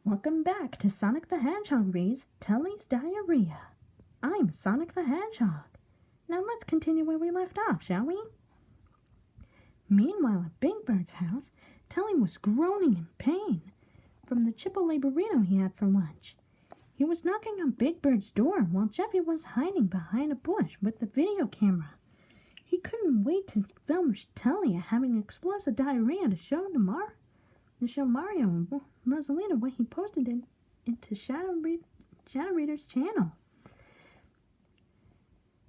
Welcome back to Sonic the Hedgehog reads Telly's Diarrhea. I'm Sonic the Hedgehog. Now let's continue where we left off, shall we? Meanwhile, at Big Bird's house, Telly was groaning in pain from the Chipotle burrito he had for lunch. He was knocking on Big Bird's door while Jeffy was hiding behind a bush with the video camera. He couldn't wait to film Telly having explosive diarrhea to show Mario and Rosalina what he posted into Shadow Reader's channel.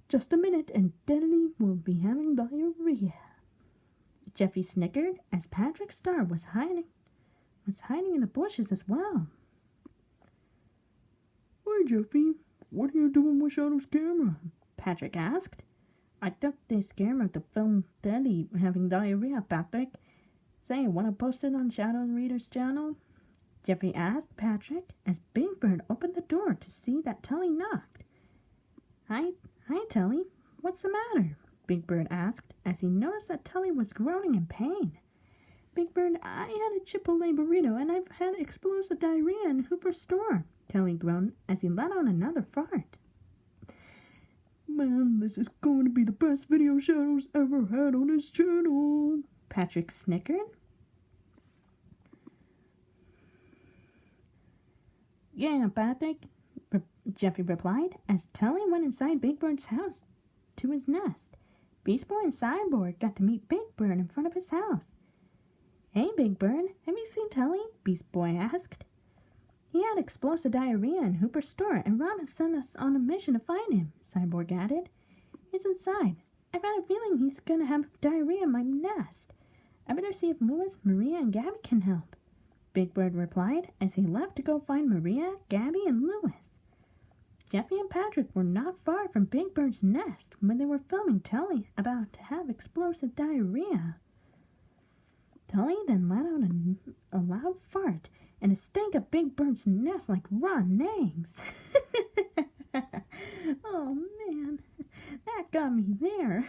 Just a minute and Telly will be having diarrhea. Jeffy snickered as Patrick Star was hiding in the bushes as well. Hi, Jeffy. What are you doing with Shadow's camera? Patrick asked. I took this camera to film Telly having diarrhea, Patrick. Say, want to post it on Shadow Reader's channel? Jeffy asked Patrick as Big Bird opened the door to see that Telly knocked. Hi, Telly. What's the matter? Big Bird asked as he noticed that Telly was groaning in pain. Big Bird, I had a Chipotle burrito and I've had explosive diarrhea in Hooper's store, Telly groaned as he let out another fart. Man, this is going to be the best video Shadow's ever had on his channel, Patrick snickered. Yeah, Patrick, Jeffy replied as Telly went inside Big Bird's house to his nest. Beast Boy and Cyborg got to meet Big Bird in front of his house. Hey, Big Bird, have you seen Telly? Beast Boy asked. He had explosive diarrhea in Hooper's store, and Robin sent us on a mission to find him, Cyborg added. He's inside. I've had a feeling he's going to have diarrhea in my nest. I better see if Louis, Maria, and Gabby can help, Big Bird replied as he left to go find Maria, Gabby, and Louis. Jeffy and Patrick were not far from Big Bird's nest when they were filming Telly about to have explosive diarrhea. Telly then let out a loud fart, and it stank up Big Bird's nest like rotten eggs. Oh, man. That got me there.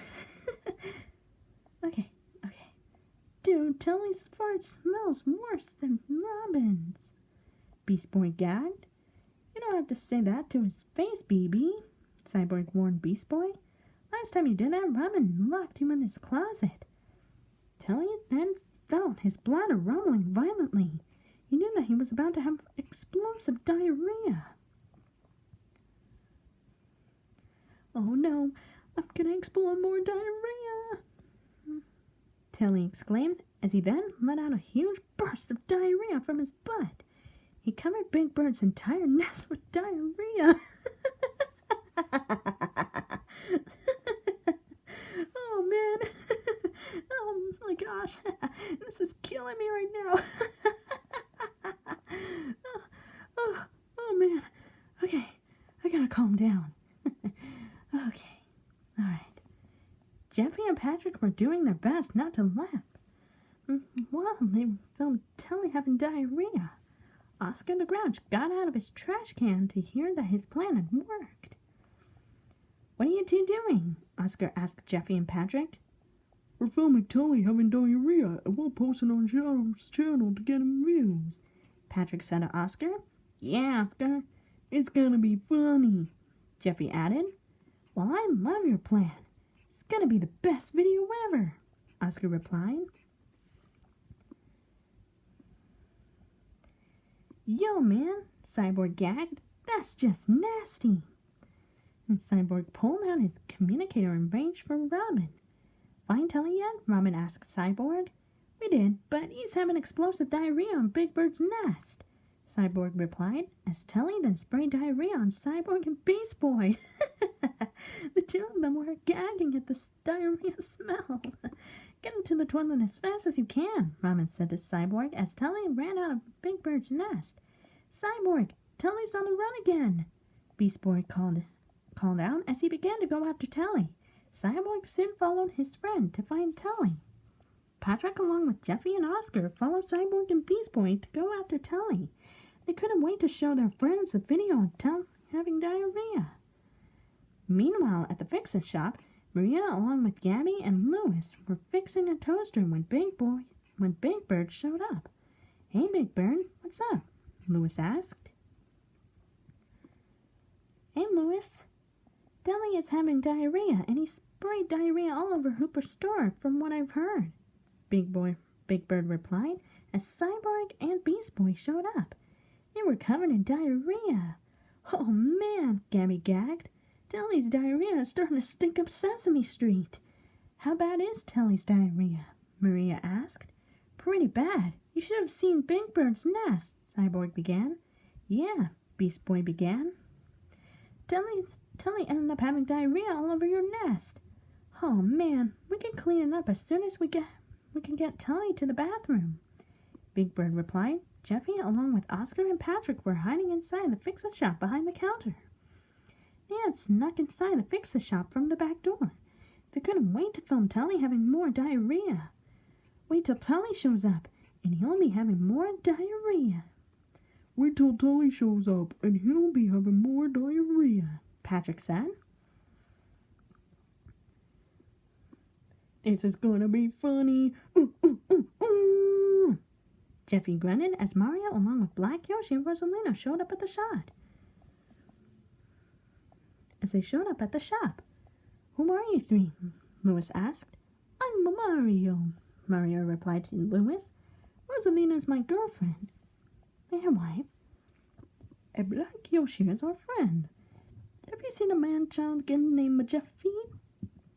Okay. Dude, Telly's fart smells worse than Robin's. Beast Boy gagged. You don't have to say that to his face, BB, Cyborg warned Beast Boy. Last time you did that, Robin locked you in his closet. Telly then felt his bladder rumbling violently. He knew that he was about to have explosive diarrhea. Oh no, I'm gonna explode more diarrhea, Telly exclaimed as he then let out a huge burst of diarrhea from his butt. He covered Big Bird's entire nest with diarrhea. Oh man, oh my gosh, this is killing me right now. Oh man, okay, I gotta calm down. Okay, alright. Jeffy and Patrick were doing their best not to laugh while they filmed Telly having diarrhea. Oscar the Grouch got out of his trash can to hear that his plan had worked. What are you two doing? Oscar asked Jeffy and Patrick. We're filming Telly having diarrhea and we'll post it on Shadow's channel to get him views, Patrick said to Oscar. Yeah, Oscar. It's gonna be funny, Jeffy added. Well, I love your plan. It's gonna be the best video ever, Oscar replied. Yo, man, Cyborg gagged. That's just nasty. And Cyborg pulled out his communicator and arranged for Robin. Find Telly yet? Robin asked Cyborg. We did, but he's having explosive diarrhea on Big Bird's nest, Cyborg replied, as Telly then sprayed diarrhea on Cyborg and Beast Boy. The two of them were gagging at the diarrhea smell. Get into the toilet as fast as you can, Robin said to Cyborg as Telly ran out of Big Bird's nest. Cyborg, Telly's on the run again, Beast Boy called out as he began to go after Telly. Cyborg soon followed his friend to find Telly. Patrick, along with Jeffy and Oscar, followed Cyborg and Beast Boy to go after Telly. They couldn't wait to show their friends the video of Telly having diarrhea. Meanwhile, at the fix-it shop, Maria, along with Gabby and Louis, were fixing a toaster when Big Bird showed up. Hey, Big Bird, what's up? Louis asked. Hey, Louis. Telly is having diarrhea, and he sprayed diarrhea all over Hooper's store, from what I've heard. Big Bird replied, as Cyborg and Beast Boy showed up. They were covered in diarrhea. Oh, man, Gabby gagged. Telly's diarrhea is starting to stink up Sesame Street. How bad is Telly's diarrhea? Maria asked. Pretty bad. You should have seen Big Bird's nest, Cyborg began. Yeah, Beast Boy began. Telly ended up having diarrhea all over your nest. Oh, man, we can clean it up as soon as we can get Telly to the bathroom. Big Bird replied. Jeffy, along with Oscar and Patrick, were hiding inside the fix-it shop behind the counter. They had snuck inside the fix-it shop from the back door. They couldn't wait to film Telly having more diarrhea. Wait till Telly shows up, and he'll be having more diarrhea. Wait till Telly shows up, and he'll be having more diarrhea, Patrick said. This is gonna be funny. Jeffy grunted as Mario, along with Black Yoshi and Rosalina, showed up at the shop. As they showed up at the shop. Who are you three? Louis asked. I'm Mario, Mario replied to Louis. Rosalina's my girlfriend. And her wife. And Black Yoshi is our friend. Have you seen a man-child again named Jeffy?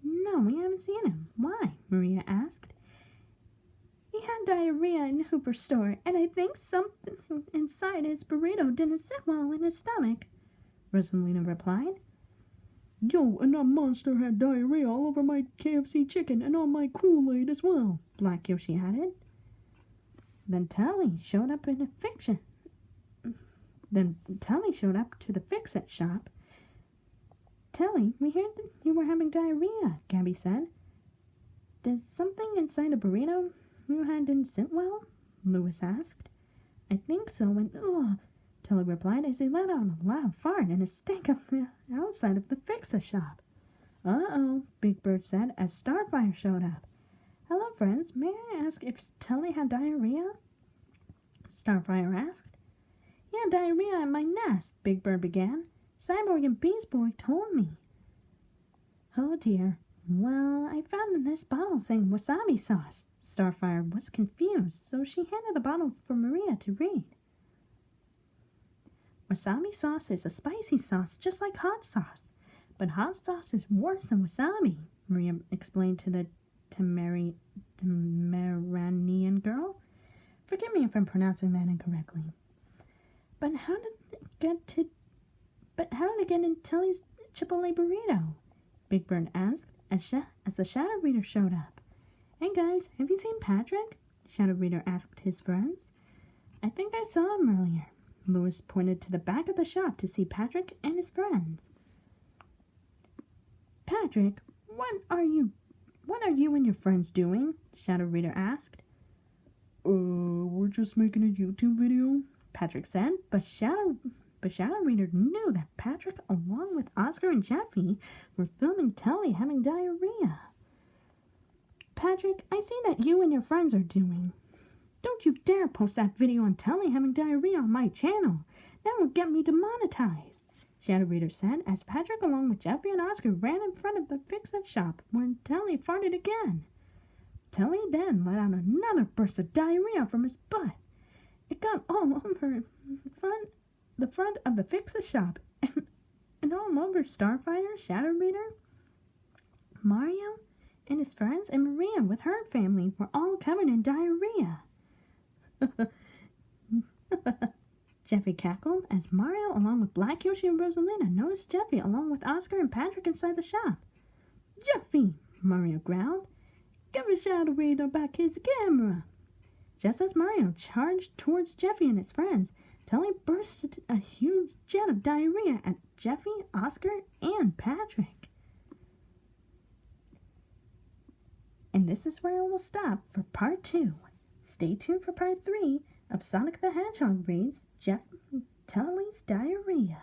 No, we haven't seen him. Why? Maria asked. He had diarrhea in Hooper's store, and I think something inside his burrito didn't sit well in his stomach, Rosalina replied. Yo, and that monster had diarrhea all over my KFC chicken and on my Kool-Aid as well, Black Yoshi added. Then Telly showed up to the fix-it shop. Telly, we heard that you were having diarrhea, Gabby said. Did something inside the burrito you had didn't sit well? Louis asked. I think so, and Telly replied as he let out a loud fart and a stank up the outside of the fix-it shop. Uh-oh, Big Bird said as Starfire showed up. Hello, friends. May I ask if Telly had diarrhea? Starfire asked. He had diarrhea at my nest, Big Bird began. Cyborg and Beast Boy told me. Oh, dear. Well, I found in this bottle saying wasabi sauce. Starfire was confused, so she handed the bottle for Maria to read. Wasabi sauce is a spicy sauce just like hot sauce, but hot sauce is worse than wasabi, Maria explained to the Tamaranian girl. Forgive me if I'm pronouncing that incorrectly. But how did it get in Telly's Chipotle burrito? Big Bird asked as the Shadow Reader showed up. Hey guys, have you seen Patrick? Shadow Reader asked his friends. I think I saw him earlier. Louis pointed to the back of the shop to see Patrick and his friends. Patrick, what are you and your friends doing? Shadow Reader asked. We're just making a YouTube video, Patrick said, but Shadow Reader knew that Patrick, along with Oscar and Jeffy, were filming Telly having diarrhea. Patrick, I see that you and your friends are doing. Don't you dare post that video on Telly having diarrhea on my channel. That will get me demonetized, Shadow Reader said as Patrick, along with Jeffy and Oscar, ran in front of the fix-it shop when Telly farted again. Telly then let out another burst of diarrhea from his butt. It got all over the front of the fix-it shop and all over Starfire, Shadow Reader, Mario, and his friends, and Maria with her family were all covered in diarrhea. Jeffy cackled as Mario, along with Black Yoshi and Rosalina, noticed Jeffy along with Oscar and Patrick inside the shop. Jeffy, Mario growled. Give a Shadow Reader back his camera. Just as Mario charged towards Jeffy and his friends, Telly bursted a huge jet of diarrhea at Jeffy, Oscar, and Patrick. And this is where I will stop for part 2. Stay tuned for part 3 of Sonic the Hedgehog reads Telly's Diarrhea.